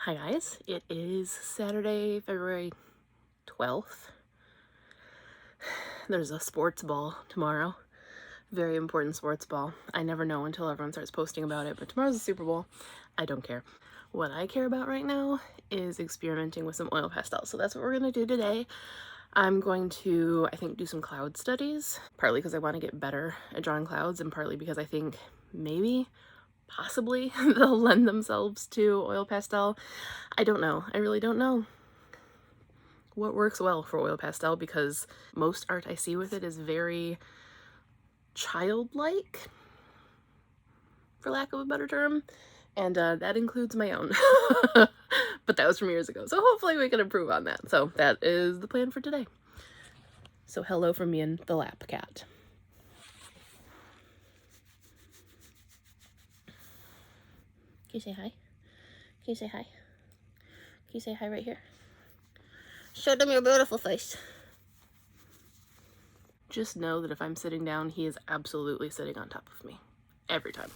Hi guys, it is Saturday, February 12th. There's a sports ball tomorrow. Very important sports ball. I never know until everyone starts posting about it, but tomorrow's the Super Bowl. I don't care. What I care about right now is experimenting with some oil pastels. So that's what we're gonna do today. I'm going to, I think, do some cloud studies, partly because I want to get better at drawing clouds and partly because I think maybe possibly they'll lend themselves to oil pastel. I don't know. I really don't know what works well for oil pastel because most art I see with it is very childlike, for lack of a better term, and that includes my own. But that was from years ago, so hopefully we can improve on that. So that is the plan for today. So hello from me and the lap cat. Can you say hi? Can you say hi? Can you say hi right here? Show them your beautiful face. Just know that if I'm sitting down, he is absolutely sitting on top of me. Every time.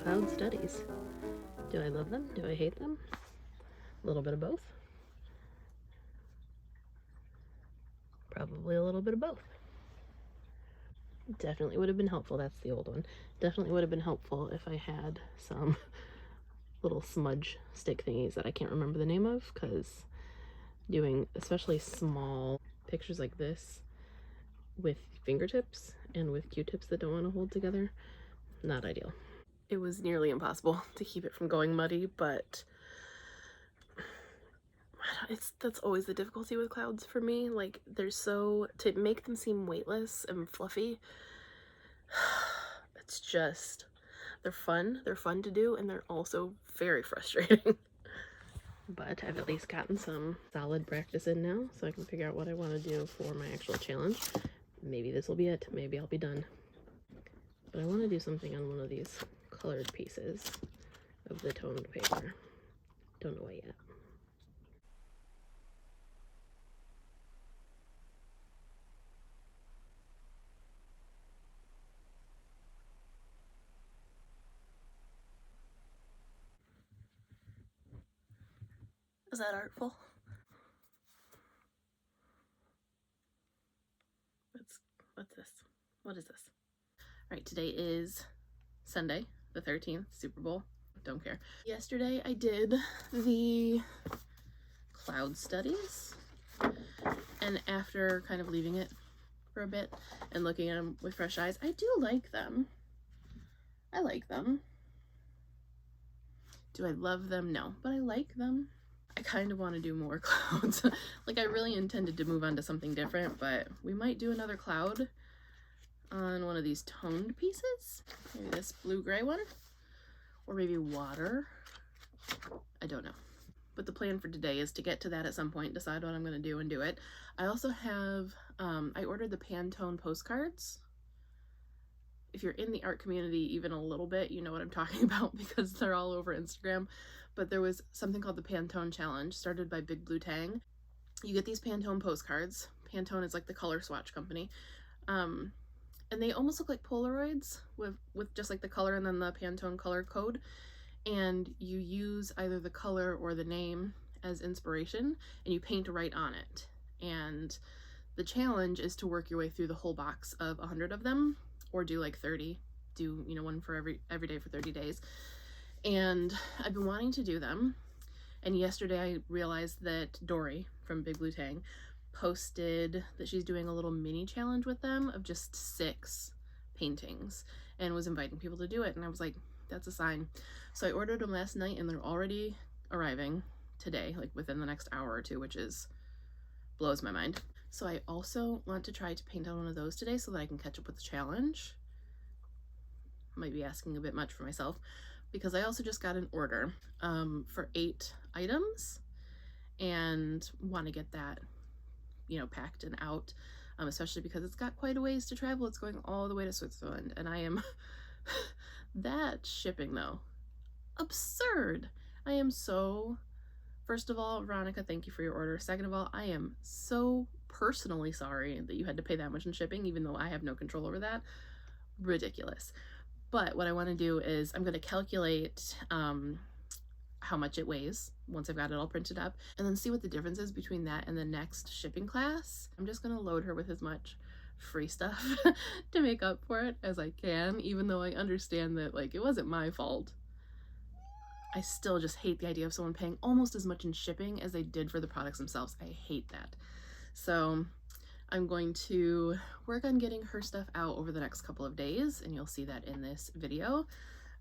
Cloud studies. Do I love them? Do I hate them? A little bit of both. Probably a little bit of both. Definitely would have been helpful. That's the old one. Definitely would have been helpful if I had some little smudge stick thingies that I can't remember the name of, because doing especially small pictures like this with fingertips and with Q-tips that don't want to hold together, not ideal. It was nearly impossible to keep it from going muddy, but that's always the difficulty with clouds for me. Like, to make them seem weightless and fluffy, it's just, they're fun to do, and they're also very frustrating. But I've at least gotten some solid practice in now, so I can figure out what I want to do for my actual challenge. Maybe this will be it. Maybe I'll be done. But I want to do something on one of these colored pieces of the toned paper. Don't know what yet. Is that artful? What's this? What is this? All right, today is Sunday, the 13th, Super Bowl. Don't care. Yesterday I did the cloud studies, and after kind of leaving it for a bit and looking at them with fresh eyes, I do like them. I like them. Do I love them? No, but I like them. I kind of want to do more clouds. Like, I really intended to move on to something different, but we might do another cloud on one of these toned pieces. Maybe this blue-gray one, or maybe water. I don't know. But the plan for today is to get to that at some point, decide what I'm going to do and do it. I also have, I ordered the Pantone Postcards. If you're in the art community even a little bit, you know what I'm talking about because they're all over Instagram. But there was something called the Pantone Challenge, started by Big Blue Tang. You get these Pantone postcards. Pantone is like the color swatch company. And they almost look like Polaroids with just like the color and then the Pantone color code. And you use either the color or the name as inspiration and you paint right on it. And the challenge is to work your way through the whole box of 100 of them, or do like 30, do, you know, one for every day for 30 days. And I've been wanting to do them. And yesterday I realized that Dory from Big Blue Tang posted that she's doing a little mini challenge with them of just 6 paintings and was inviting people to do it. And I was like, that's a sign. So I ordered them last night and they're already arriving today, like within the next hour or two, which is blows my mind. So I also want to try to paint on one of those today so that I can catch up with the challenge. Might be asking a bit much for myself because I also just got an order for 8 items and want to get that, you know, packed and out, especially because it's got quite a ways to travel. It's going all the way to Switzerland and I am that shipping though, absurd. I am so, first of all, Veronica, thank you for your order. Second of all, I am so personally sorry that you had to pay that much in shipping, even though I have no control over that. Ridiculous. But what I want to do is I'm going to calculate how much it weighs once I've got it all printed up, and then see what the difference is between that and the next shipping class. I'm just going to load her with as much free stuff to make up for it as I can, even though I understand that, like, it wasn't my fault. I still just hate the idea of someone paying almost as much in shipping as they did for the products themselves. I hate that. So I'm going to work on getting her stuff out over the next couple of days, and you'll see that in this video.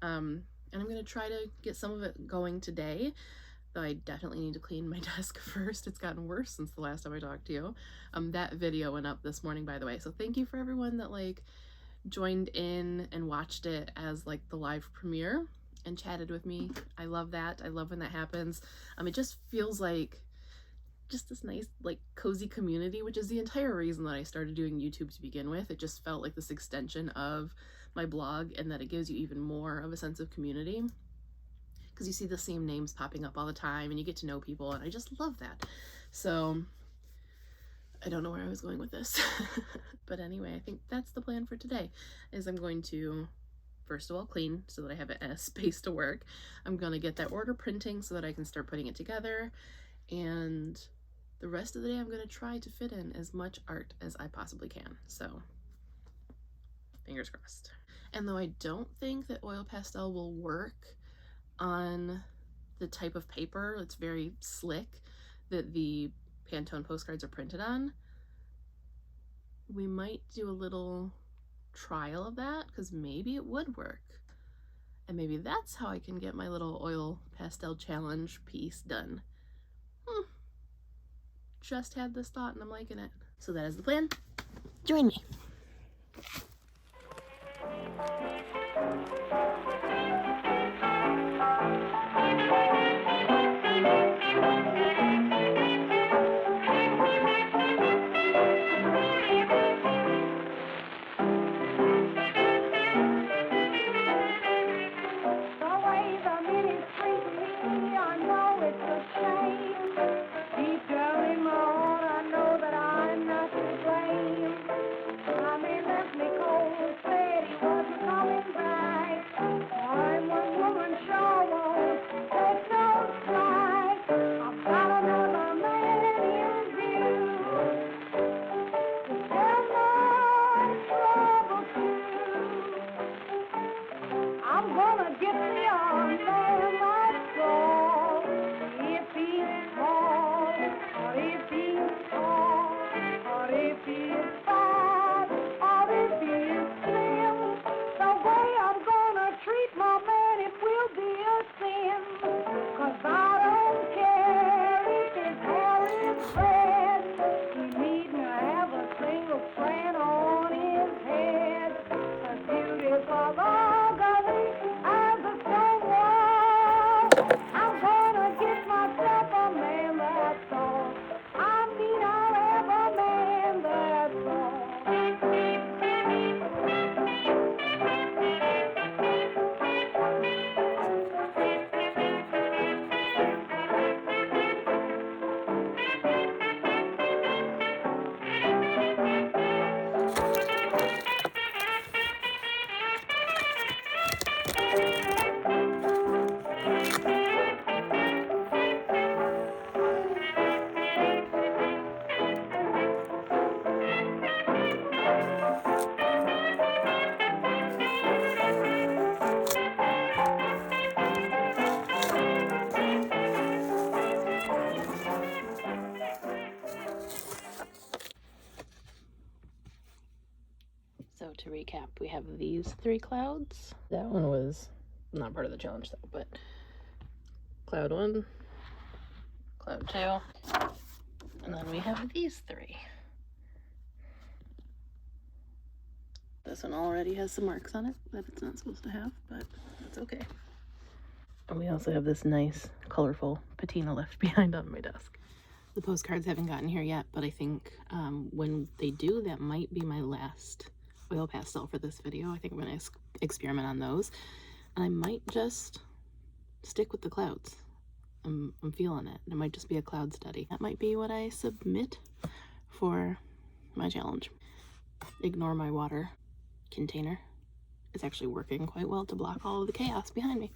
And I'm going to try to get some of it going today, though I definitely need to clean my desk first. It's gotten worse since the last time I talked to you. That video went up this morning, by the way, so thank you for everyone that like joined in and watched it as like the live premiere and chatted with me. I love that. I love when that happens. It just feels like just this nice, like, cozy community, which is the entire reason that I started doing YouTube to begin with. It just felt like this extension of my blog, and that it gives you even more of a sense of community because you see the same names popping up all the time and you get to know people, and I just love that. So I don't know where I was going with this. But anyway, I think that's the plan for today, is I'm going to first of all clean so that I have a space to work. I'm gonna get that order printing so that I can start putting it together, and the rest of the day I'm gonna try to fit in as much art as I possibly can. So fingers crossed. And though I don't think that oil pastel will work on the type of paper, it's very slick, that the Pantone postcards are printed on, we might do a little trial of that because maybe it would work. And maybe that's how I can get my little oil pastel challenge piece done. Just had this thought and I'm liking it. So that is the plan. Join me. to recap, we have these 3 clouds. That one was not part of the challenge though, but cloud 1, cloud 2, and then we have these 3. This one already has some marks on it that it's not supposed to have, but that's okay. And we also have this nice, colorful patina left behind on my desk. The postcards haven't gotten here yet, but I think when they do, that might be my last oil pastel for this video. I think I'm going to experiment on those. And I might just stick with the clouds. I'm feeling it. It might just be a cloud study. That might be what I submit for my challenge. Ignore my water container. It's actually working quite well to block all of the chaos behind me.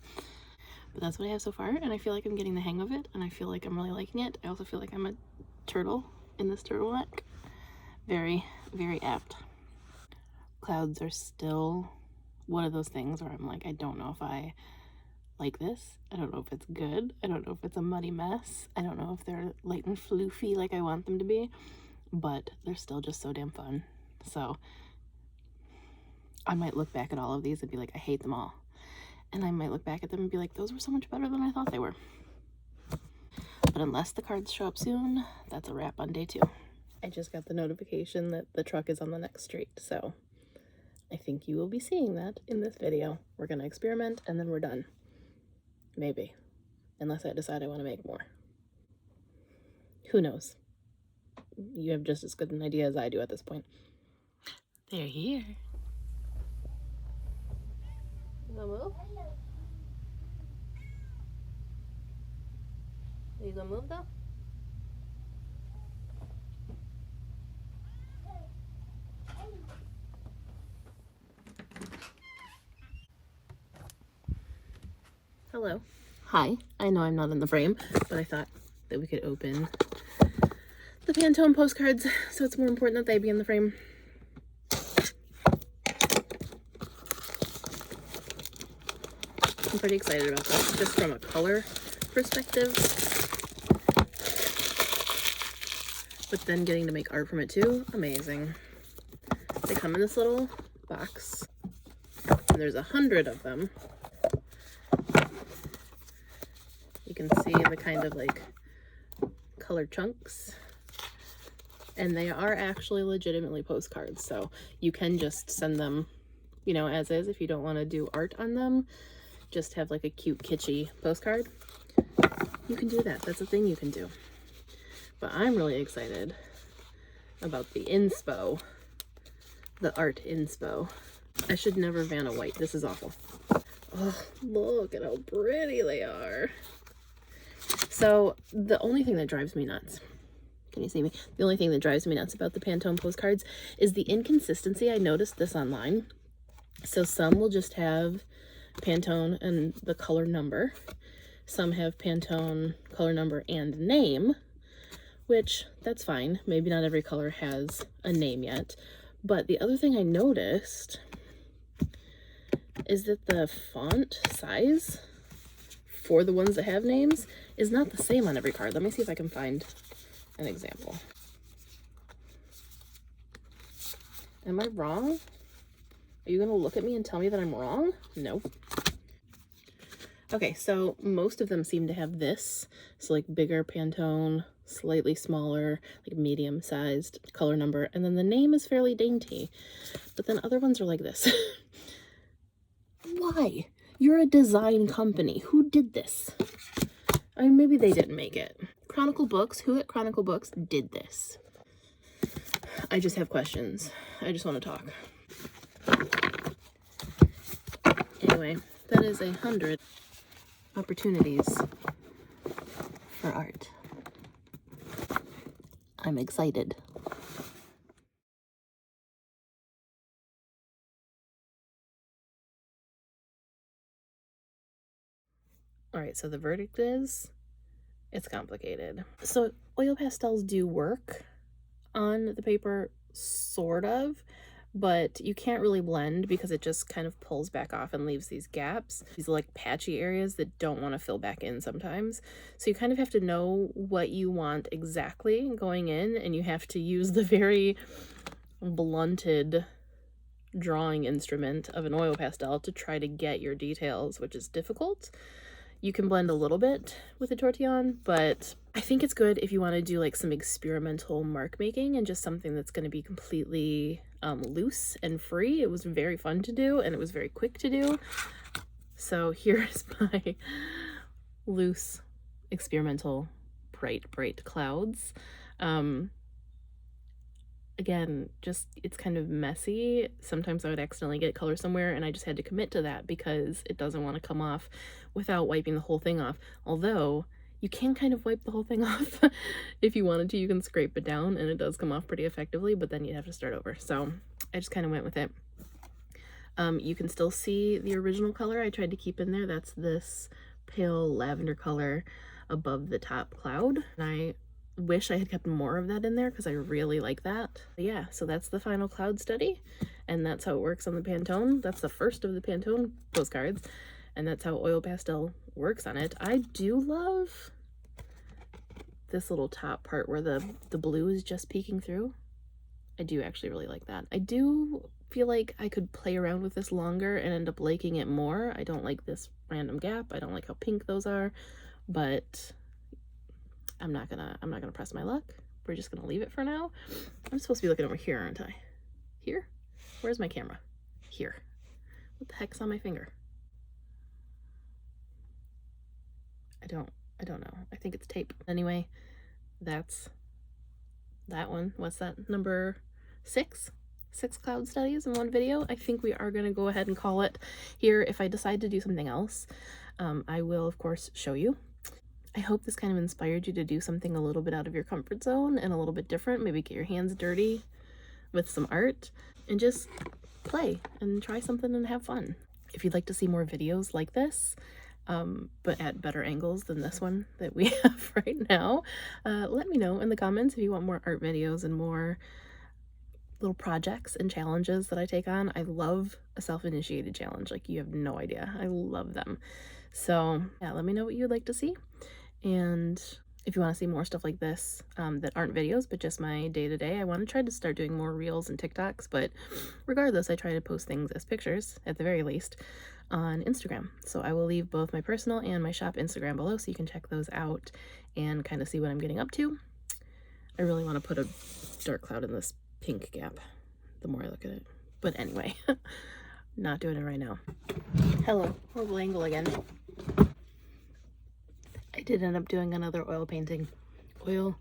But that's what I have so far, and I feel like I'm getting the hang of it, and I feel like I'm really liking it. I also feel like I'm a turtle in this turtleneck. Very, very apt. Clouds are still one of those things where I'm like, I don't know if I like this. I don't know if it's good. I don't know if it's a muddy mess. I don't know if they're light and floofy like I want them to be, but they're still just so damn fun. So I might look back at all of these and be like, I hate them all. And I might look back at them and be like, those were so much better than I thought they were. But unless the cards show up soon, that's a wrap on day 2. I just got the notification that the truck is on the next street, so I think you will be seeing that in this video. We're gonna experiment and then we're done. Maybe. Unless I decide I want to make more. Who knows? You have just as good an idea as I do at this point. They're here. You gonna move? Are you gonna move though? Hello. Hi. I know I'm not in the frame, but I thought that we could open the Pantone postcards, so it's more important that they be in the frame. I'm pretty excited about this, just from a color perspective. But then getting to make art from it too, amazing. They come in this little box, and there's 100 of them. You can see the kind of like colored chunks. And they are actually legitimately postcards, so you can just send them, you know, as is if you don't want to do art on them. Just have like a cute kitschy postcard. You can do that. That's a thing you can do. But I'm really excited about the inspo, the art inspo. I should never Vanna White. This is awful. Oh, look at how pretty they are. So the only thing that drives me nuts, can you see me? The only thing that drives me nuts about the Pantone postcards is the inconsistency. I noticed this online. So some will just have Pantone and the color number. Some have Pantone, color number, and name, which that's fine. Maybe not every color has a name yet. But the other thing I noticed is that the font size for the ones that have names is not the same on every card. Let me see if I can find an example. Am I wrong? Are you gonna look at me and tell me that I'm wrong? No. Okay, so most of them seem to have this. So like bigger Pantone, slightly smaller, like medium-sized color number, and then the name is fairly dainty. But then other ones are like this. Why? You're a design company. Who did this? I mean, maybe they didn't make it. Chronicle Books, who at Chronicle Books did this? I just have questions. I just want to talk. Anyway, that is 100 opportunities for art. I'm excited. All right, so the verdict is, it's complicated. So oil pastels do work on the paper, sort of, but you can't really blend because it just kind of pulls back off and leaves these gaps, these like patchy areas that don't want to fill back in sometimes. So you kind of have to know what you want exactly going in, and you have to use the very blunted drawing instrument of an oil pastel to try to get your details, which is difficult. You can blend a little bit with a tortillon, but I think it's good if you want to do like some experimental mark making and just something that's going to be completely loose and free. It was very fun to do, and it was very quick to do. So here's my loose experimental bright clouds. Again, just it's kind of messy. Sometimes I would accidentally get color somewhere, and I just had to commit to that because it doesn't want to come off without wiping the whole thing off. Although you can kind of wipe the whole thing off if you wanted to. You can scrape it down and it does come off pretty effectively, but then you have to start over. So I just kind of went with it. You can still see the original color I tried to keep in there. That's this pale lavender color above the top cloud, and I wish I had kept more of that in there because I really like that. But yeah, so that's the final cloud study, and that's how it works on the Pantone. That's the first of the Pantone postcards, and that's how oil pastel works on it. I do love this little top part where the blue is just peeking through. I do actually really like that. I do feel like I could play around with this longer and end up liking it more. I don't like this random gap. I don't like how pink those are, but I'm not gonna press my luck. We're just gonna leave it for now. I'm supposed to be looking over here, aren't I? Here? Where's my camera? Here. What the heck's on my finger? I don't know. I think it's tape. Anyway, that's that one. What's that? Number 6? 6 cloud studies in one video. I think we are going to go ahead and call it here. If I decide to do something else, I will of course show you. I hope this kind of inspired you to do something a little bit out of your comfort zone and a little bit different. Maybe get your hands dirty with some art and just play and try something and have fun. If you'd like to see more videos like this, but at better angles than this one that we have right now, let me know in the comments if you want more art videos and more little projects and challenges that I take on. I love a self-initiated challenge. Like, you have no idea. I love them. So yeah, let me know what you'd like to see. And if you want to see more stuff like this that aren't videos but just my day-to-day, I want to try to start doing more reels and TikToks, but regardless, I try to post things as pictures at the very least on Instagram. So I will leave both my personal and my shop Instagram below so you can check those out and kind of see what I'm getting up to. I really want to put a dark cloud in this pink gap the more I look at it, but anyway, not doing it right now. Hello, horrible angle again. I did end up doing another oil painting. Oil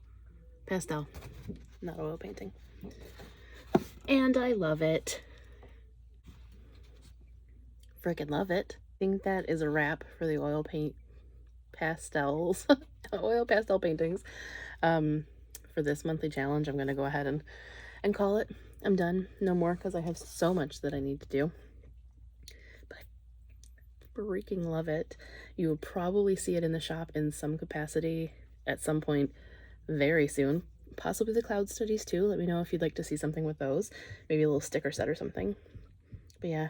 pastel, not oil painting. And I love it. Freaking love it. I think that is a wrap for the oil paint pastels, oil pastel paintings. For this monthly challenge, I'm going to go ahead and call it. I'm done. No more, because I have so much that I need to do. But I freaking love it. You will probably see it in the shop in some capacity at some point very soon. Possibly the cloud studies too. Let me know if you'd like to see something with those. Maybe a little sticker set or something. But yeah.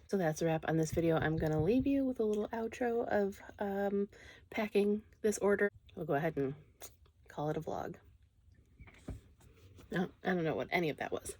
So that's a wrap on this video. I'm going to leave you with a little outro of packing this order. We'll go ahead and call it a vlog. No, I don't know what any of that was.